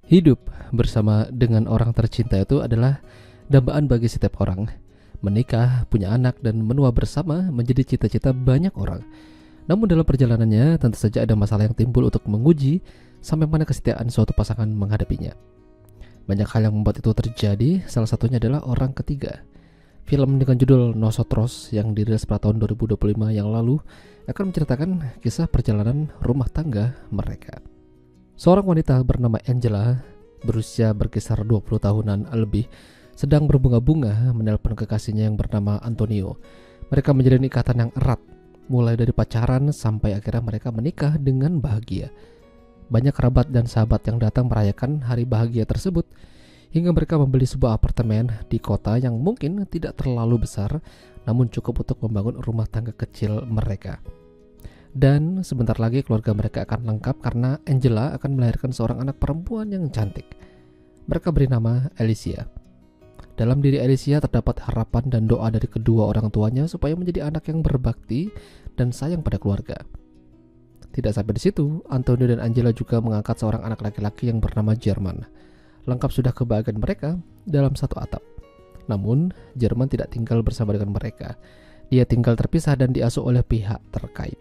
Hidup bersama dengan orang tercinta itu adalah dambaan bagi setiap orang. Menikah, punya anak, dan menua bersama menjadi cita-cita banyak orang. Namun dalam perjalanannya tentu saja ada masalah yang timbul untuk menguji sampai mana kesetiaan suatu pasangan menghadapinya. Banyak hal yang membuat itu terjadi, salah satunya adalah orang ketiga. Film dengan judul Nosotros yang dirilis pada tahun 2025 yang lalu akan menceritakan kisah perjalanan rumah tangga mereka. Seorang wanita bernama Angela, berusia berkisar 20 tahunan lebih, sedang berbunga-bunga menelpon kekasihnya yang bernama Antonio. Mereka menjalin ikatan yang erat, mulai dari pacaran sampai akhirnya mereka menikah dengan bahagia. Banyak kerabat dan sahabat yang datang merayakan hari bahagia tersebut, hingga mereka membeli sebuah apartemen di kota yang mungkin tidak terlalu besar, namun cukup untuk membangun rumah tangga kecil mereka. Dan sebentar lagi keluarga mereka akan lengkap karena Angela akan melahirkan seorang anak perempuan yang cantik. Mereka beri nama Alicia. Dalam diri Alicia terdapat harapan dan doa dari kedua orang tuanya supaya menjadi anak yang berbakti dan sayang pada keluarga. Tidak sampai di situ, Antonio dan Angela juga mengangkat seorang anak laki-laki yang bernama Jerman. Lengkap sudah kebahagiaan mereka dalam satu atap. Namun, Jerman tidak tinggal bersama dengan mereka. Dia tinggal terpisah dan diasuh oleh pihak terkait.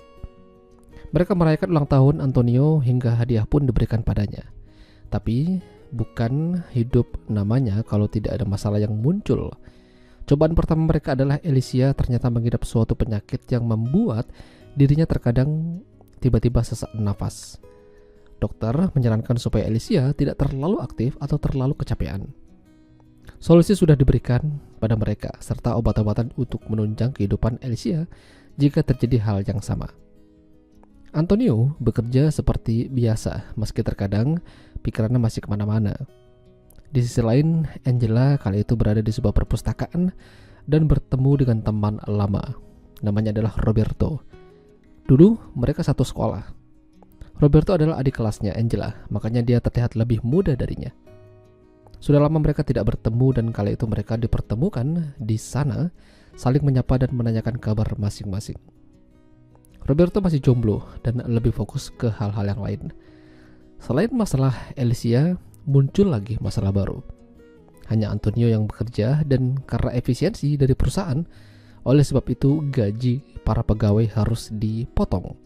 Mereka merayakan ulang tahun Antonio hingga hadiah pun diberikan padanya. Tapi bukan hidup namanya kalau tidak ada masalah yang muncul. Cobaan pertama mereka adalah Alicia ternyata mengidap suatu penyakit yang membuat dirinya terkadang tiba-tiba sesak nafas. Dokter menyarankan supaya Alicia tidak terlalu aktif atau terlalu kecapean. Solusi sudah diberikan pada mereka serta obat-obatan untuk menunjang kehidupan Alicia jika terjadi hal yang sama. Antonio bekerja seperti biasa meski terkadang pikirannya masih kemana-mana. Di sisi lain, Angela kali itu berada di sebuah perpustakaan dan bertemu dengan teman lama. Namanya adalah Roberto. Dulu mereka satu sekolah. Roberto adalah adik kelasnya Angela, makanya dia terlihat lebih muda darinya. Sudah lama mereka tidak bertemu dan kali itu mereka dipertemukan di sana, saling menyapa dan menanyakan kabar masing-masing. Roberto masih jomblo dan lebih fokus ke hal-hal yang lain. Selain masalah Alicia, muncul lagi masalah baru. Hanya Antonio yang bekerja dan karena efisiensi dari perusahaan, oleh sebab itu gaji para pegawai harus dipotong.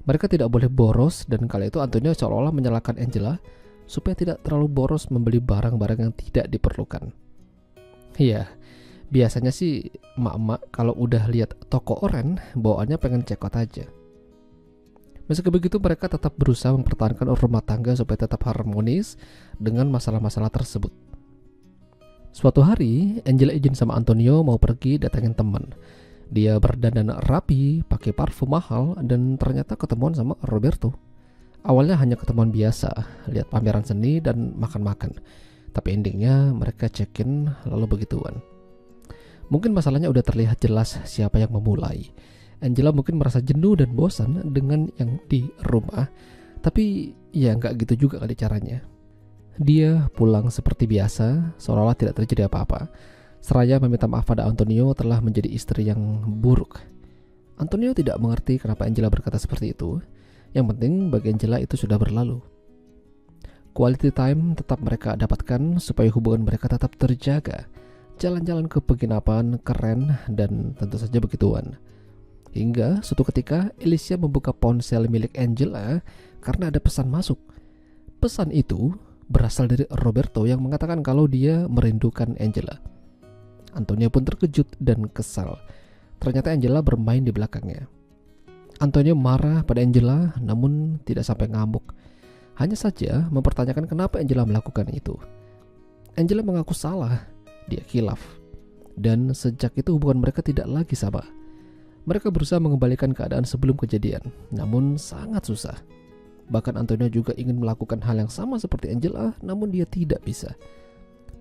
Mereka tidak boleh boros dan kala itu Antonio seolah-olah menyalahkan Angela supaya tidak terlalu boros membeli barang-barang yang tidak diperlukan. Iya, biasanya sih emak-emak kalau udah lihat toko oren bawaannya pengen cekot aja. Meski begitu mereka tetap berusaha mempertahankan rumah tangga supaya tetap harmonis dengan masalah-masalah tersebut. Suatu hari Angela izin sama Antonio mau pergi datangin teman. Dia berdandan rapi, pakai parfum mahal dan ternyata ketemuan sama Roberto. Awalnya hanya ketemuan biasa, lihat pameran seni dan makan-makan. Tapi endingnya mereka check-in lalu begituan. Mungkin masalahnya udah terlihat jelas siapa yang memulai. Angela mungkin merasa jenuh dan bosan dengan yang di rumah. Tapi ya nggak gitu juga kali caranya. Dia pulang seperti biasa, seolah-olah tidak terjadi apa-apa. Seraya meminta maaf pada Antonio telah menjadi istri yang buruk. Antonio tidak mengerti kenapa Angela berkata seperti itu. Yang penting bagi Angela itu sudah berlalu. Quality time tetap mereka dapatkan supaya hubungan mereka tetap terjaga. Jalan-jalan ke penginapan keren dan tentu saja begituan. Hingga suatu ketika Alicia membuka ponsel milik Angela karena ada pesan masuk. Pesan itu berasal dari Roberto yang mengatakan kalau dia merindukan Angela. Antonio pun terkejut dan kesal. Ternyata Angela bermain di belakangnya. Antonio marah pada Angela namun tidak sampai ngamuk. Hanya saja mempertanyakan kenapa Angela melakukan itu. Angela mengaku salah. Dia khilaf. Dan sejak itu hubungan mereka tidak lagi sama. Mereka berusaha mengembalikan keadaan sebelum kejadian, namun sangat susah. Bahkan Antonio juga ingin melakukan hal yang sama seperti Angela, namun dia tidak bisa.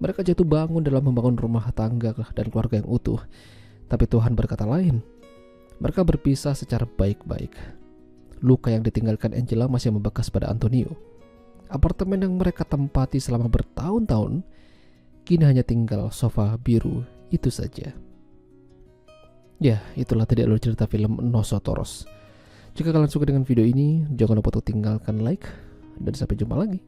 Mereka jatuh bangun dalam membangun rumah tangga dan keluarga yang utuh. Tapi Tuhan berkata lain. Mereka berpisah secara baik-baik. Luka yang ditinggalkan Angela masih membekas pada Antonio. Apartemen yang mereka tempati selama bertahun-tahun kini hanya tinggal sofa biru itu saja. Ya, itulah tadi alur cerita film Nosotros. Jika kalian suka dengan video ini, jangan lupa untuk tinggalkan like dan sampai jumpa lagi.